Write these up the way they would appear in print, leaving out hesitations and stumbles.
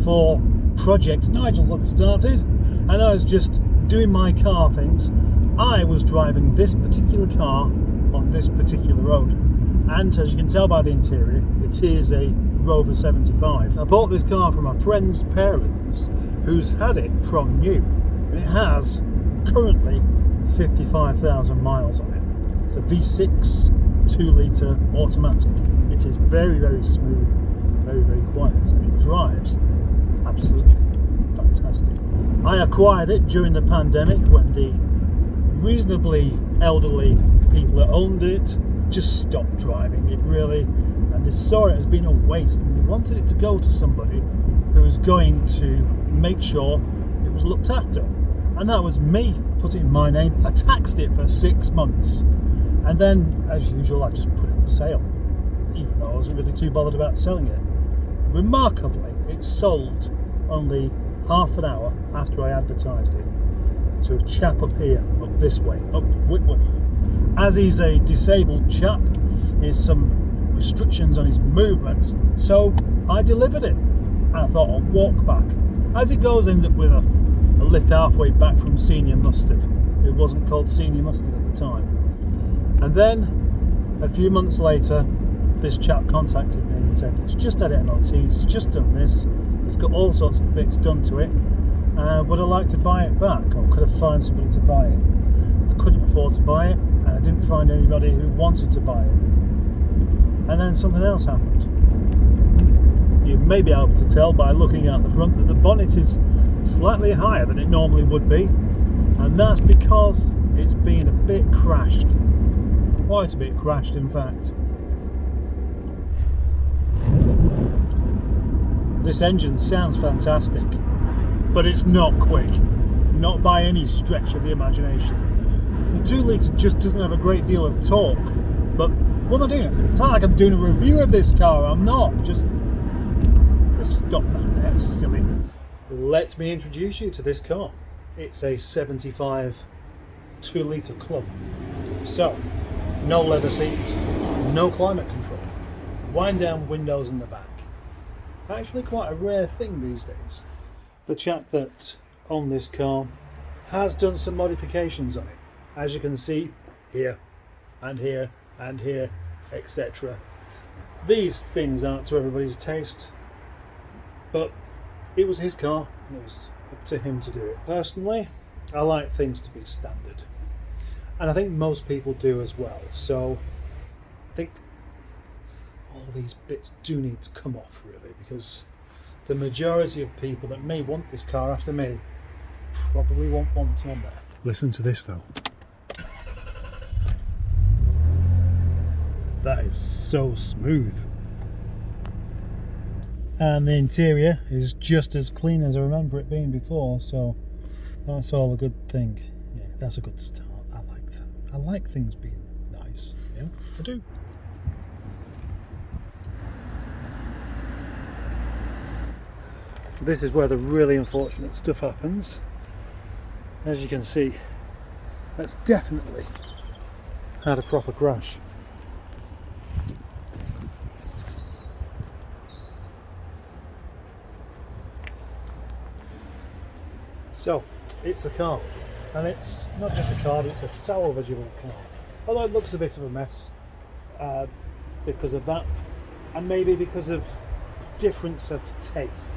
before Project Nigel had started, and I was just doing my car things. I was driving this particular car on this particular road, and as you can tell by the interior, it is a Rover 75. I bought this car from a friend's parents who's had it from new, and it has currently 55,000 miles on it. It's a V6 2-litre automatic. It is very, very smooth, very, very quiet, and it drives absolutely fantastic. I acquired it during the pandemic when the reasonably elderly people that owned it just stopped driving it, really, and they saw it as being a waste, and they wanted it to go to somebody who was going to make sure it was looked after, and that was me. Put it in my name. I taxed it for 6 months, and then as usual I just put it for sale, even though I wasn't really too bothered about selling it. Remarkably, it sold only half an hour after I advertised it to a chap up here, up this way, up Whitworth. As he's a disabled chap, there's some restrictions on his movement, so I delivered it, and I thought I'll walk back. As it goes, ended up with a lift halfway back from Senior Mustard. It wasn't called Senior Mustard at the time. And then a few months later, this chap contacted me and said it's just had it MOT, it's just done this, it's got all sorts of bits done to it, would I like to buy it back, or could I find somebody to buy it? I couldn't afford to buy it, and I didn't find anybody who wanted to buy it. And then something else happened. You may be able to tell by looking out the front that the bonnet is slightly higher than it normally would be, and that's because it's been a bit crashed. Quite a bit crashed, in fact. This engine sounds fantastic, but it's not quick, not by any stretch of the imagination. The 2-litre just doesn't have a great deal of torque, but what am I doing? It's not like I'm doing a review of this car, I'm not. Just stop that there, silly. Let me introduce you to this car. It's a 75 2-litre club. So, no leather seats, no climate control, wind down windows in the back. Actually quite a rare thing these days. The chap that owned this car has done some modifications on it, as you can see here and here and here, etc. These things aren't to everybody's taste, but it was his car and it was up to him to do it. Personally, I like things to be standard, and I think most people do as well, so I think all these bits do need to come off, really, because the majority of people that may want this car after me probably won't want it on there. Listen to this though. That is so smooth. And the interior is just as clean as I remember it being before, so that's all a good thing. Yeah, that's a good start. I like that. I like things being nice. Yeah, I do. This is where the really unfortunate stuff happens. As you can see, that's definitely had a proper crash. So, it's a car, and it's not just a car, but it's a salvageable car. Although it looks a bit of a mess because of that, and maybe because of difference of taste.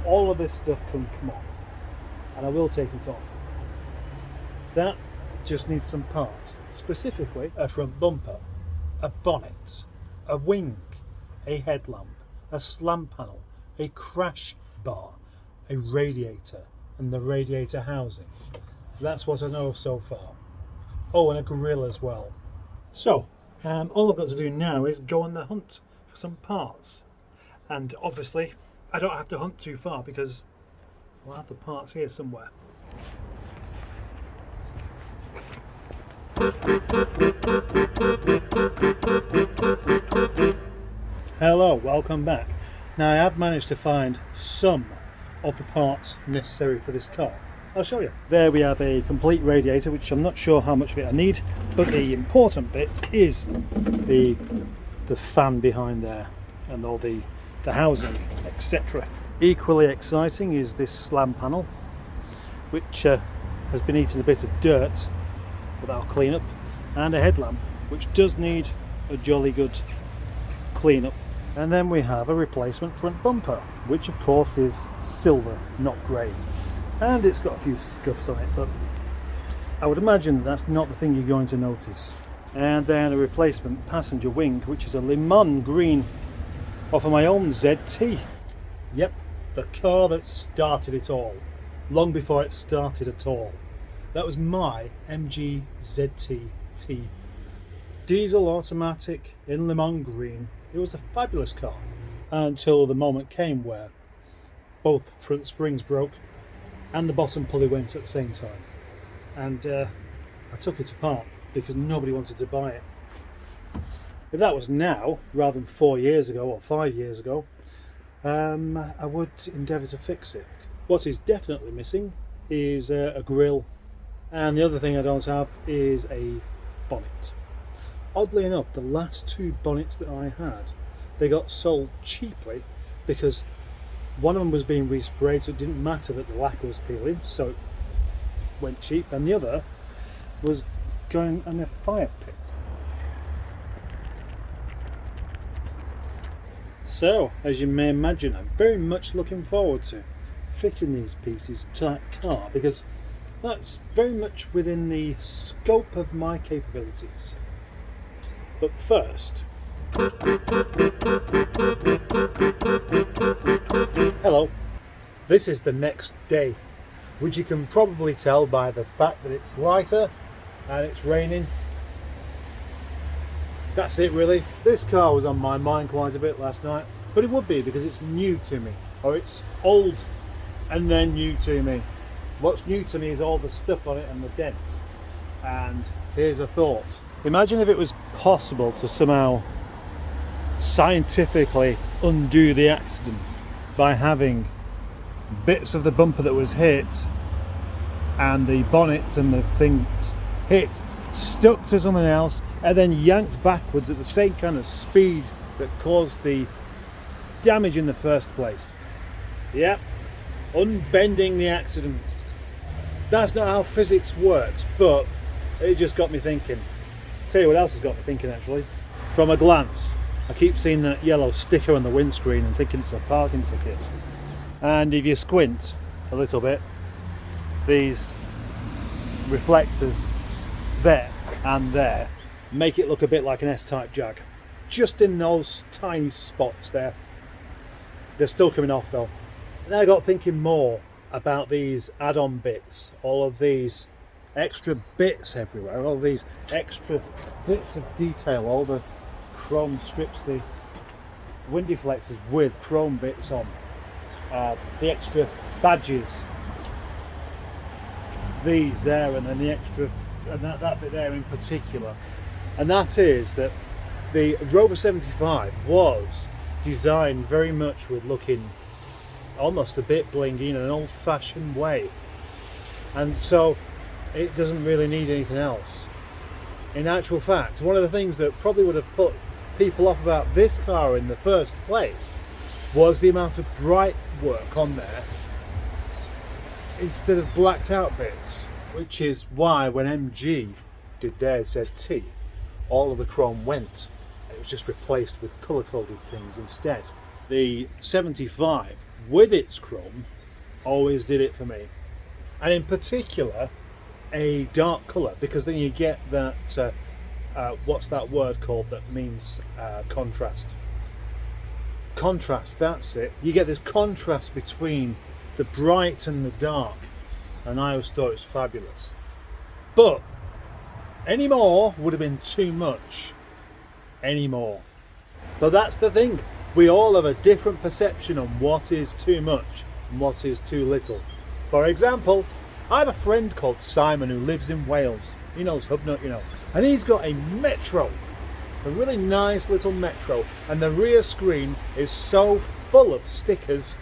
All of this stuff can come off, and I will take it off. That just needs some parts, specifically a front bumper, a bonnet, a wing, a headlamp, a slam panel, a crash bar, a radiator, and the radiator housing. That's what I know of so far. Oh, and a grille as well. So, all I've got to do now is go on the hunt for some parts. And obviously, I don't have to hunt too far because I'll have the parts here somewhere. Hello, welcome back. Now I have managed to find some of the parts necessary for this car. I'll show you. There we have a complete radiator, which I'm not sure how much of it I need, but the important bit is the fan behind there and all the housing, etc. Equally exciting is this slam panel, which has been eating a bit of dirt, but that'll clean up, and a headlamp, which does need a jolly good clean up. And then we have a replacement front bumper, which of course is silver, not grey, and it's got a few scuffs on it, but I would imagine that's not the thing you're going to notice. And then a replacement passenger wing, which is a lemon green off of my own ZT. Yep, the car that started it all, long before it started at all. That was my MG ZT-T. Diesel automatic in lemon green. It was a fabulous car until the moment came where both front springs broke and the bottom pulley went at the same time. And I took it apart because nobody wanted to buy it. If that was now, rather than 4 years ago or 5 years ago, I would endeavour to fix it. What is definitely missing is a grille, and the other thing I don't have is a bonnet. Oddly enough, the last two bonnets that I had, they got sold cheaply because one of them was being resprayed, so it didn't matter that the lacquer was peeling, so it went cheap, and the other was going in a fire pit. So, as you may imagine, I'm very much looking forward to fitting these pieces to that car, because that's very much within the scope of my capabilities. But first, hello, this is the next day, which you can probably tell by the fact that it's lighter and it's raining. That's it really. This car was on my mind quite a bit last night, but it would be because it's new to me, or it's old and then new to me. What's new to me is all the stuff on it and the dents. And here's a thought. Imagine if it was possible to somehow scientifically undo the accident by having bits of the bumper that was hit and the bonnet and the thing hit stuck to something else and then yanked backwards at the same kind of speed that caused the damage in the first place. Yep, unbending the accident. That's not how physics works, but it just got me thinking. Tell you what else has got me thinking actually. From a glance, I keep seeing that yellow sticker on the windscreen and thinking it's a parking ticket. And if you squint a little bit, these reflectors there and there make it look a bit like an S-type Jag. Just in those tiny spots there. They're still coming off though. And then I got thinking more about these add-on bits, all of these extra bits everywhere, all these extra bits of detail, all the chrome strips, the wind deflectors with chrome bits on, the extra badges, these there, and then the extra, and that bit there in particular. And that is that the Rover 75 was designed very much with looking almost a bit blingy in an old-fashioned way, and so it doesn't really need anything else. In actual fact, one of the things that probably would have put people off about this car in the first place was the amount of bright work on there instead of blacked out bits, which is why when MG did their ZT, all of the chrome went. It was just replaced with colour-coded things instead. The 75 with its chrome always did it for me, and in particular a dark colour, because then you get that what's that word called that means contrast? Contrast, that's it. You get this contrast between the bright and the dark, and I always thought it was fabulous. But any more would have been too much. Any more. But that's the thing. We all have a different perception on what is too much and what is too little. For example, I have a friend called Simon who lives in Wales. He knows Hubnut, you know. And he's got a Metro. A really nice little Metro. And the rear screen is so full of stickers,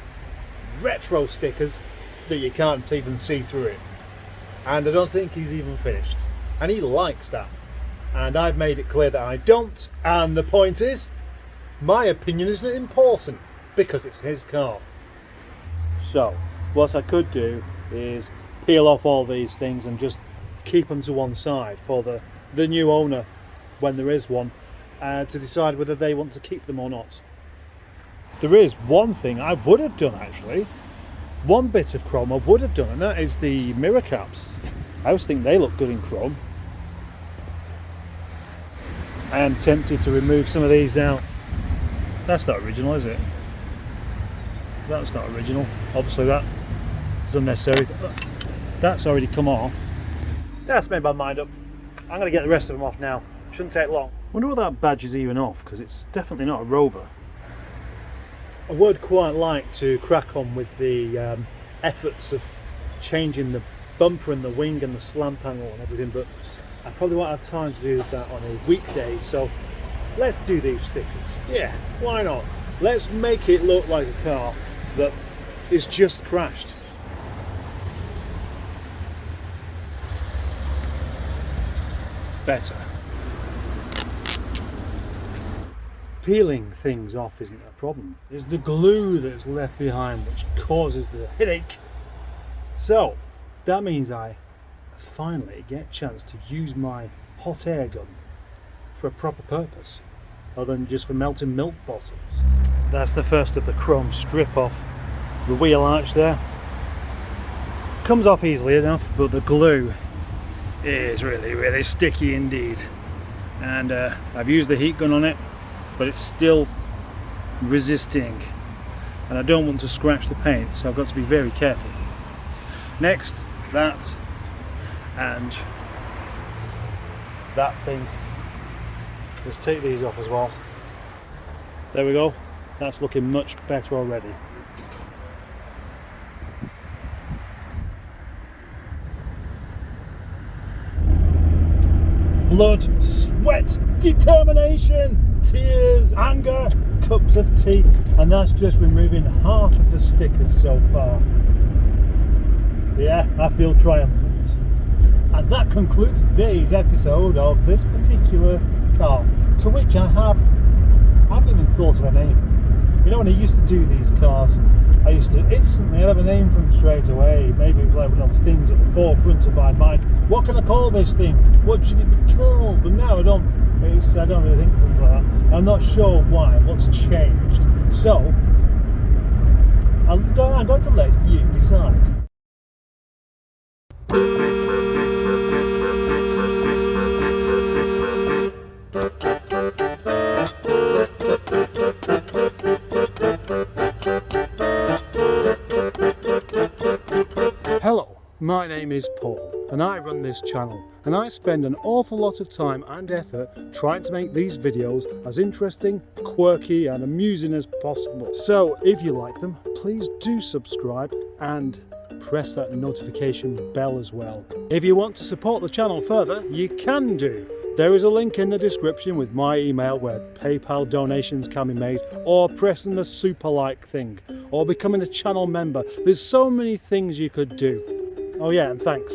retro stickers, that you can't even see through it. And I don't think he's even finished. And he likes that. And I've made it clear that I don't. And the point is, my opinion isn't important because it's his car. So what I could do is peel off all these things and just keep them to one side for the new owner, when there is one, to decide whether they want to keep them or not. There is one thing I would have done actually, one bit of chrome I would have done, and that is the mirror caps. I always think they look good in chrome. I am tempted to remove some of these now. That's not original, is it? That's not original. Obviously that is unnecessary. That's already come off. That's made my mind up. I'm going to get the rest of them off now. Shouldn't take long. I wonder what that badge is even off, because it's definitely not a Rover. I would quite like to crack on with the efforts of changing the bumper and the wing and the slam panel and everything, but I probably won't have time to do that on a weekday, so let's do these stickers. Yeah, why not? Let's make it look like a car that is just crashed. Better. Peeling things off isn't a problem. It's the glue that's left behind which causes the headache. So that means I finally get a chance to use my hot air gun for a proper purpose, other than just for melting milk bottles. That's the first of the chrome strip off the wheel arch there. Comes off easily enough, but the glue is really sticky indeed. And I've used the heat gun on it, but it's still resisting, and I don't want to scratch the paint, so I've got to be very careful. Next, that and that thing. Let's take these off as well. There we go. That's looking much better already. Blood, sweat, determination, tears, anger, cups of tea, and that's just removing half of the stickers so far. Yeah, I feel triumphant. And that concludes today's episode of this particular car, to which I haven't even thought of a name. You know, when I used to do these cars, I used to instantly have a name for them straight away. Maybe it was like one of those things at the forefront of my mind. What can I call this thing? What should it be called? But now I don't really think things like that. I'm not sure why, what's changed. So, I'm going to let you decide. Hello, my name is Paul and I run this channel, and I spend an awful lot of time and effort trying to make these videos as interesting, quirky and amusing as possible. So if you like them, please do subscribe and press that notification bell as well. If you want to support the channel further, you can do. There is a link in the description with my email where PayPal donations can be made, or pressing the super like thing, or becoming a channel member. There's so many things you could do. Oh yeah, and thanks.